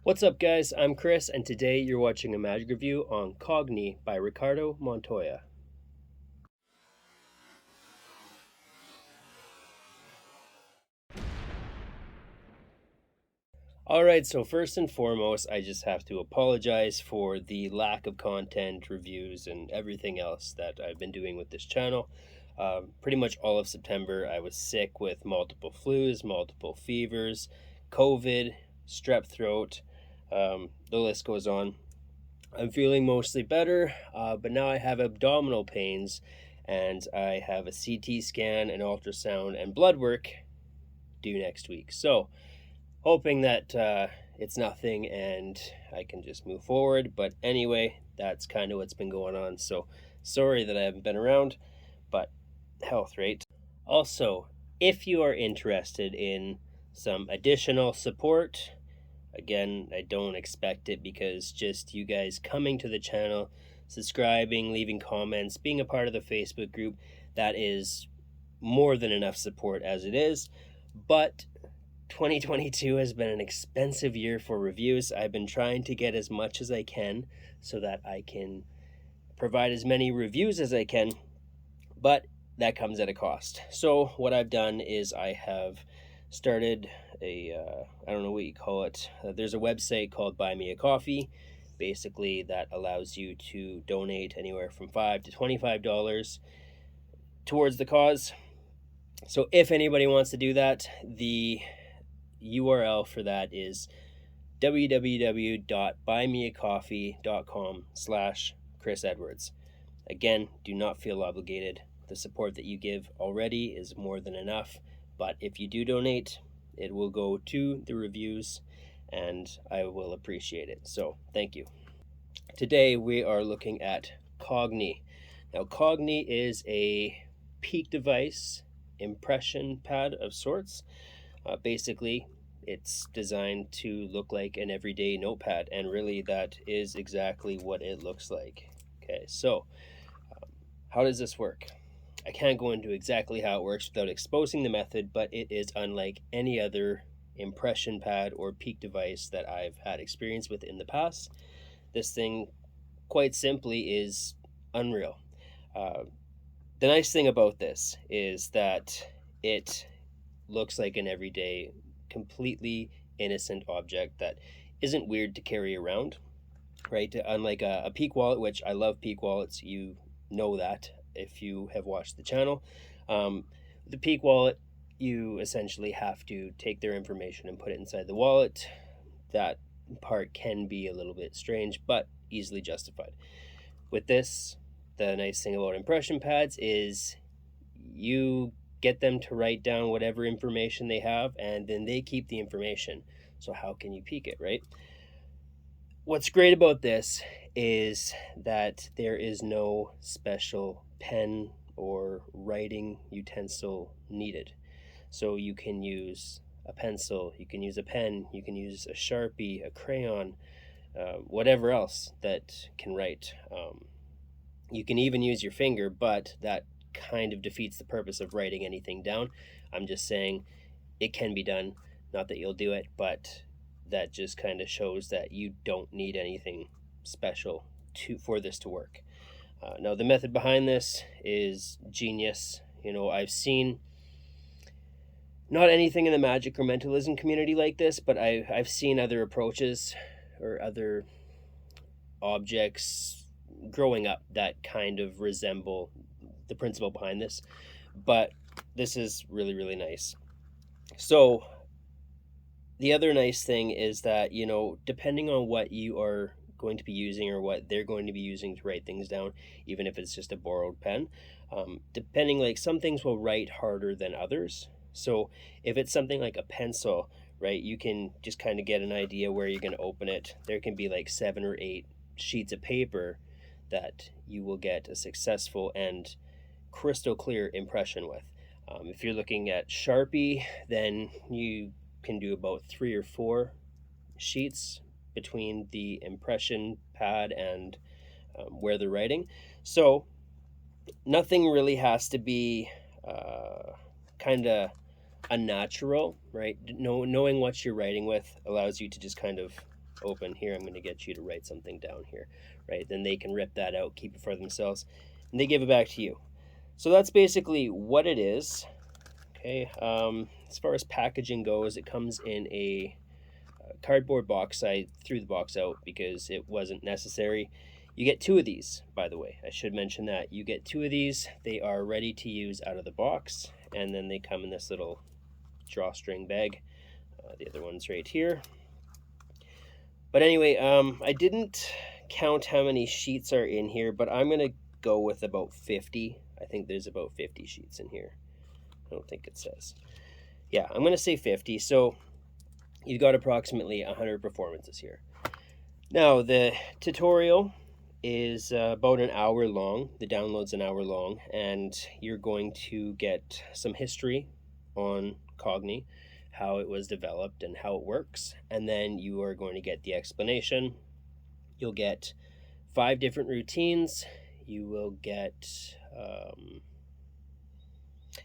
What's up, guys? I'm Chris, and today you're watching a magic review on Cogni by Ricardo Montoya. Alright, so first and foremost, I just have to apologize for the lack of content, reviews, and everything else that I've been doing with this channel. Pretty much all of September, I was sick with multiple flus, multiple fevers, COVID, strep throat, the list goes on. I'm feeling mostly better, but now I have abdominal pains, and I have a CT scan, an ultrasound, and blood work due next week. So, hoping that it's nothing and I can just move forward. But anyway, that's kind of what's been going on. So, sorry that I haven't been around, but health, right? Also, if you are interested in some additional support, again, I don't expect it because just you guys coming to the channel, subscribing, leaving comments, being a part of the Facebook group, that is more than enough support as it is. But 2022 has been an expensive year for reviews. I've been trying to get as much as I can so that I can provide as many reviews as I can, but that comes at a cost. So what I've done is I have started I don't know what you call it. There's a website called Buy Me a Coffee, basically that allows you to donate anywhere from $5 to $25 towards the cause. So if anybody wants to do that, the URL for that is www.buymeacoffee.com/Chris Edwards. Again, do not feel obligated. The support that you give already is more than enough, but if you do donate, it will go to the reviews and I will appreciate it. So thank you. Today we are looking at Cogni. Now Cogni is a peak device impression pad of sorts. Basically, it's designed to look like an everyday notepad, and really that is exactly what it looks like. Okay, so how does this work? I can't go into exactly how it works without exposing the method, but it is unlike any other impression pad or peak device that I've had experience with in the past. This thing, quite simply, is unreal. The nice thing about this is that it looks like an everyday, completely innocent object that isn't weird to carry around, right? Unlike a Peak wallet, which I love Peak wallets, you know that if you have watched the channel. The Peak wallet, you essentially have to take their information and put it inside the wallet. That part can be a little bit strange, but easily justified. With this, the nice thing about impression pads is you get them to write down whatever information they have, and then they keep the information. So how can you peek it, right? What's great about this is that there is no special pen or writing utensil needed. So you can use a pencil, you can use a pen, you can use a Sharpie, a crayon, whatever else that can write. You can even use your finger, but that kind of defeats the purpose of writing anything down. I'm just saying it can be done. Not that you'll do it, but that just kind of shows that you don't need anything special for this to work. Now, the method behind this is genius. You know, I've seen not anything in the magic or mentalism community like this, but I've seen other approaches or other objects growing up that kind of resemble the principle behind this, but this is really, really nice. So the other nice thing is that, you know, depending on what you are going to be using or what they're going to be using to write things down, even if it's just a borrowed pen, depending, like some things will write harder than others. So if it's something like a pencil, right, you can just kind of get an idea where you're going to open it. There can be like 7 or 8 sheets of paper that you will get a successful and crystal clear impression with. If you're looking at Sharpie, then you can do about 3 or 4 sheets between the impression pad and where they're writing. So nothing really has to be kind of unnatural, right? Knowing what you're writing with allows you to just kind of open. Here, I'm going to get you to write something down here, right? Then they can rip that out, keep it for themselves, and they give it back to you. So that's basically what it is. Okay, as far as packaging goes, it comes in a cardboard box. I threw the box out because it wasn't necessary. You get 2 of these, by the way. I should mention that. You get 2 of these. They are ready to use out of the box, and then they come in this little drawstring bag. The other one's right here. But anyway, I didn't count how many sheets are in here, but I'm going to go with about 50. I think there's about 50 sheets in here. I don't think it says. Yeah, I'm going to say 50. So you've got approximately 100 performances here. Now, the tutorial is about an hour long. The download's an hour long, and you're going to get some history on Cogni, how it was developed and how it works, and then you are going to get the explanation. You'll get 5 different routines. You will get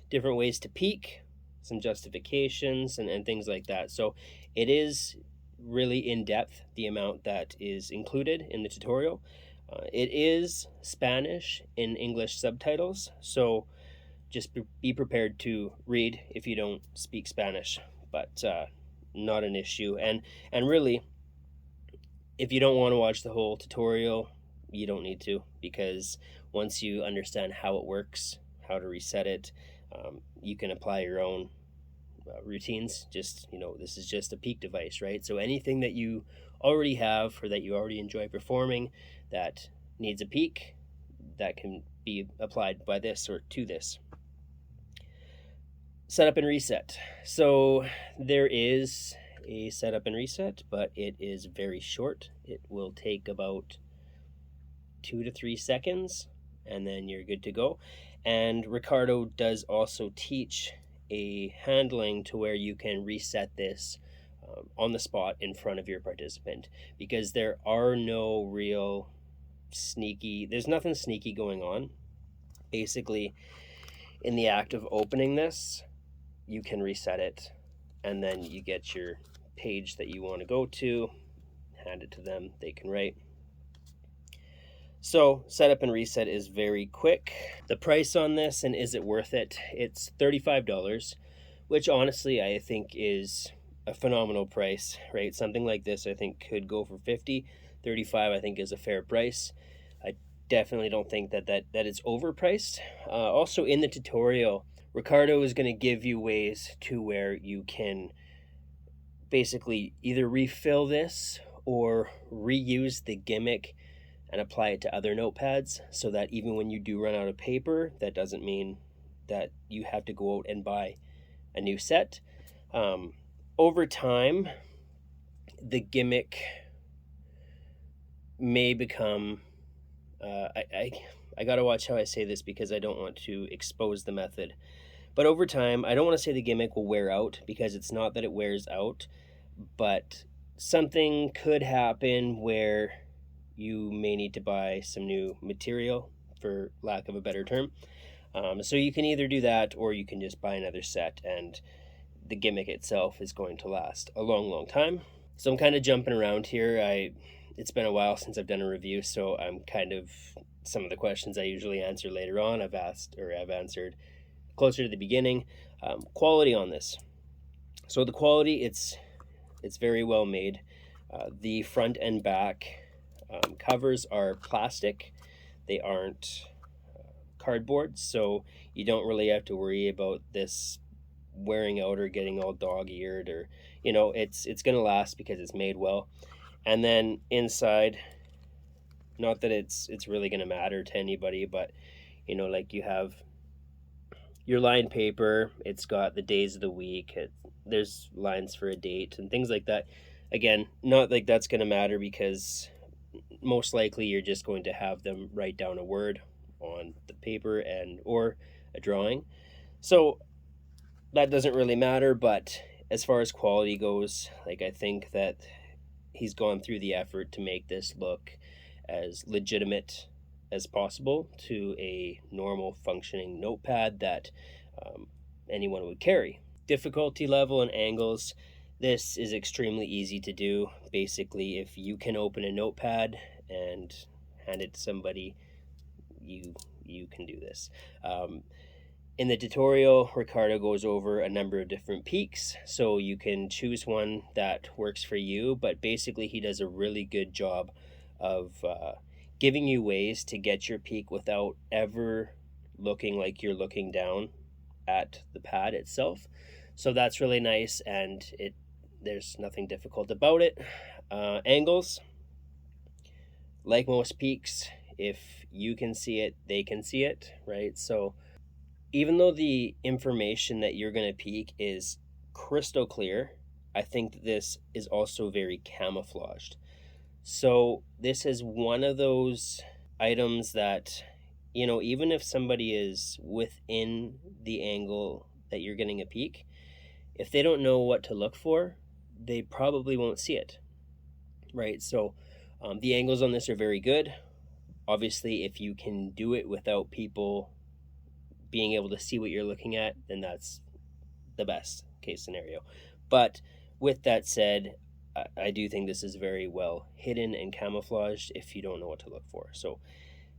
different ways to peak, some justifications, and things like that. So it is really in-depth, the amount that is included in the tutorial. It is Spanish in English subtitles, so just be prepared to read if you don't speak Spanish, but not an issue. And really, if you don't want to watch the whole tutorial, you don't need to, because once you understand how it works, how to reset it, you can apply your own routines. Just, this is just a peak device, right? So anything that you already have or that you already enjoy performing that needs a peak, that can be applied by this or to this. Setup and reset. So there is a setup and reset, but it is very short. It will take about 2 to 3 seconds, and then you're good to go. And Ricardo does also teach a handling to where you can reset this on the spot in front of your participant, because there are no real there's nothing sneaky going on. Basically, in the act of opening this, you can reset it, and then you get your page that you want to go to, hand it to them, they can write. So setup and reset is very quick. The price on this, and is it worth it? It's $35, which honestly I think is a phenomenal price, right? Something like this I think could go for $50. $35 I think is a fair price. I definitely don't think that it's overpriced. Also in the tutorial, Ricardo is going to give you ways to where you can basically either refill this or reuse the gimmick and apply it to other notepads, so that even when you do run out of paper, that doesn't mean that you have to go out and buy a new set. Over time, the gimmick may become, I gotta watch how I say this because I don't want to expose the method. But over time, I don't want to say the gimmick will wear out, because it's not that it wears out, but something could happen where you may need to buy some new material, for lack of a better term. So you can either do that, or you can just buy another set, and the gimmick itself is going to last a long, long time. So I'm kind of jumping around here. It's been a while since I've done a review, so I'm kind of, some of the questions I usually answer later on, I've answered closer to the beginning. Quality on this. So the quality, it's very well made. The front and back covers are plastic. They aren't cardboard, so you don't really have to worry about this wearing out or getting all dog-eared, or it's going to last because it's made well. And then inside, not that it's really going to matter to anybody, but like you have your lined paper, it's got the days of the week, there's lines for a date and things like that. Again, not like that's going to matter, because most likely you're just going to have them write down a word on the paper or a drawing. So that doesn't really matter. But as far as quality goes, I think that he's gone through the effort to make this look as legitimate as possible to a normal functioning notepad that anyone would carry. Difficulty level and angles, This is extremely easy to do. Basically, if you can open a notepad and hand it to somebody, you can do this. In the tutorial, Ricardo goes over a number of different peaks, so you can choose one that works for you, but basically he does a really good job of giving you ways to get your peak without ever looking like you're looking down at the pad itself. So that's really nice, and there's nothing difficult about it. Angles, like most peaks, if you can see it, they can see it, right? So even though the information that you're going to peek is crystal clear, I think that this is also very camouflaged. So this is one of those items that, even if somebody is within the angle that you're getting a peek, if they don't know what to look for, they probably won't see it, right? So the angles on this are very good. Obviously, if you can do it without people being able to see what you're looking at, then that's the best case scenario. But with that said, I do think this is very well hidden and camouflaged if you don't know what to look for. So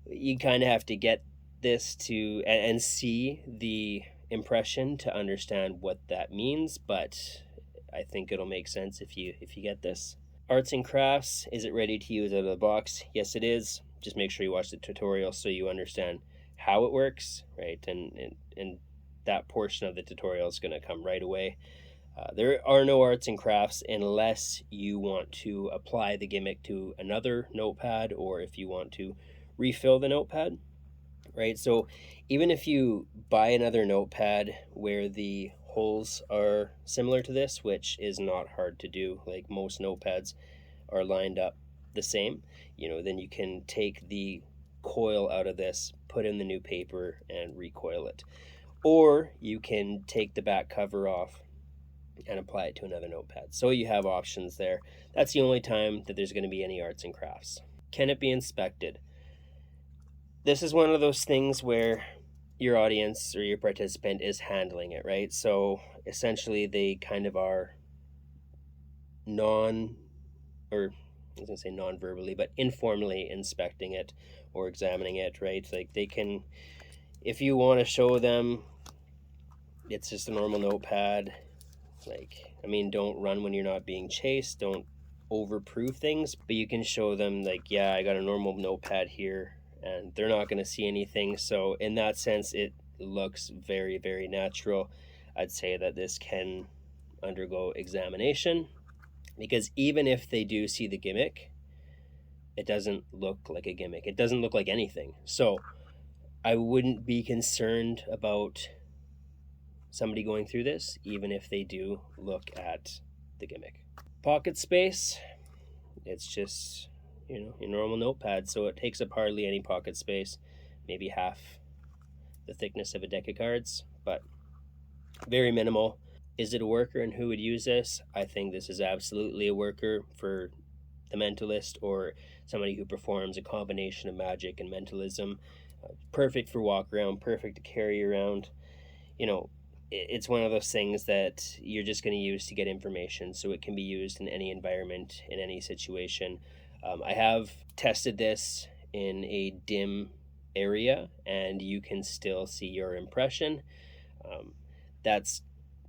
you kind of have to get this to and see the impression to understand what that means, but I think it'll make sense if you get this. Arts and crafts, is it ready to use out of the box? Yes, it is. Just make sure you watch the tutorial so you understand how it works, right? And that portion of the tutorial is going to come right away. There are no arts and crafts unless you want to apply the gimmick to another notepad, or if you want to refill the notepad, right? So even if you buy another notepad where the holes are similar to this, which is not hard to do, like most notepads are lined up the same, then you can take the coil out of this, put in the new paper, and recoil it. Or you can take the back cover off and apply it to another notepad. So you have options there. That's the only time that there's going to be any arts and crafts. Can it be inspected? This is one of those things where your audience or your participant is handling it, right? So essentially they kind of are I was going to say non-verbally, but informally inspecting it or examining it, right? Like they can, if you want to show them it's just a normal notepad, don't run when you're not being chased, don't overproof things, but you can show them like, yeah, I got a normal notepad here, and they're not going to see anything. So in that sense, it looks very, very natural. I'd say that this can undergo examination, because even if they do see the gimmick, it doesn't look like a gimmick. It doesn't look like anything. So I wouldn't be concerned about somebody going through this, even if they do look at the gimmick. Pocket space, it's just, your normal notepad, so it takes up hardly any pocket space, maybe half the thickness of a deck of cards, but very minimal. Is it a worker, and who would use this? I think this is absolutely a worker for the mentalist or somebody who performs a combination of magic and mentalism. Perfect for walk around, perfect to carry around. It's one of those things that you're just going to use to get information, so it can be used in any environment, in any situation. I have tested this in a dim area, and you can still see your impression.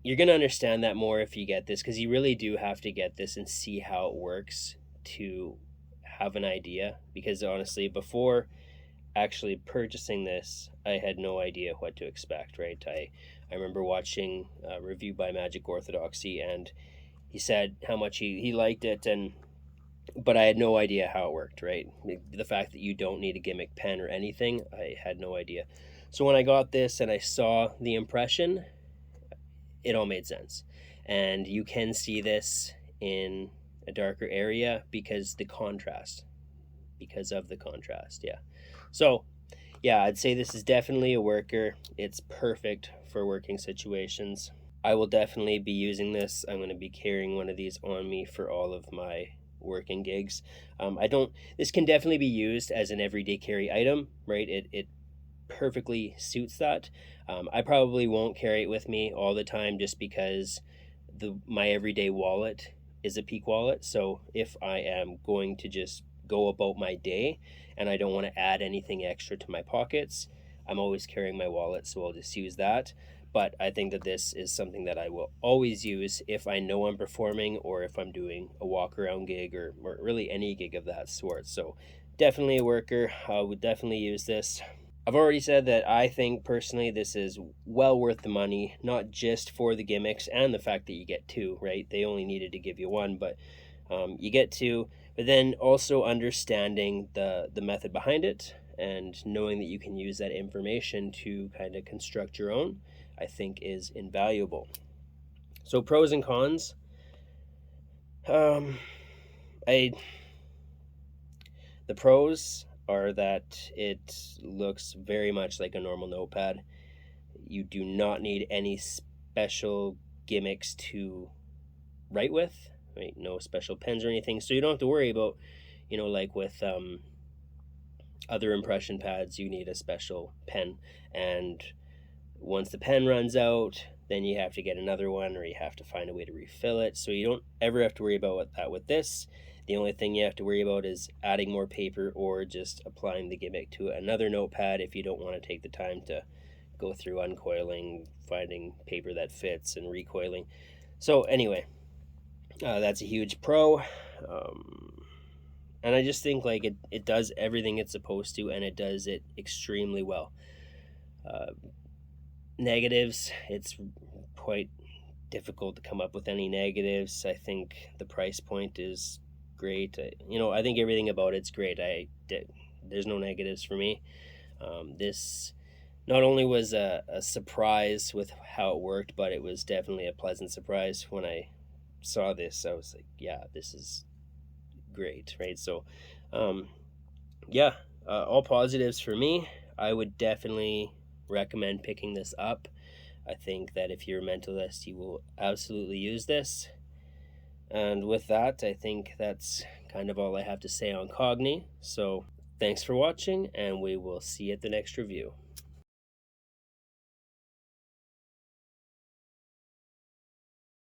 You're going to understand that more if you get this, because you really do have to get this and see how it works to have an idea. Because honestly, before actually purchasing this, I had no idea what to expect, right? I remember watching a review by Magic Orthodoxy, and he said how much he liked it, but I had no idea how it worked, right? The fact that you don't need a gimmick pen or anything, I had no idea. So when I got this and I saw the impression, it all made sense. And you can see this in a darker area because of the contrast, yeah. So yeah, I'd say this is definitely a worker. It's perfect for working situations. I will definitely be using this. I'm going to be carrying one of these on me for all of my working gigs. This can definitely be used as an everyday carry item, right? It perfectly suits that. I probably won't carry it with me all the time, just because my everyday wallet is a peak wallet. So if I am going to just go about my day and I don't want to add anything extra to my pockets, I'm always carrying my wallet, so I'll just use that. But I think that this is something that I will always use if I know I'm performing, or if I'm doing a walk around gig, or really any gig of that sort. So definitely a worker. I would definitely use this. I've already said that I think personally this is well worth the money, not just for the gimmicks and the fact that you get two, right? They only needed to give you one, but you get two. But then also understanding the method behind it, and knowing that you can use that information to kind of construct your own, I think is invaluable. So pros and cons. The pros are that it looks very much like a normal notepad. You do not need any special gimmicks to write with, right? No special pens or anything, so you don't have to worry about, like with other impression pads, you need a special pen, and once the pen runs out, then you have to get another one, or you have to find a way to refill it. So you don't ever have to worry about that with this. The only thing you have to worry about is adding more paper, or just applying the gimmick to another notepad if you don't want to take the time to go through uncoiling, finding paper that fits, and recoiling. So anyway, that's a huge pro. And I just think like it does everything it's supposed to, and it does it extremely well. Negatives, it's quite difficult to come up with any negatives. I think the price point is great. I think everything about it's great. There's no negatives for me. This not only was a surprise with how it worked, but it was definitely a pleasant surprise. When I saw this, I was like, yeah, this is great, right? So yeah, all positives for me. I would definitely recommend picking this up. I think that if you're a mentalist, you will absolutely use this. And with that, I think that's kind of all I have to say on Cogni. So thanks for watching, and we will see you at the next review.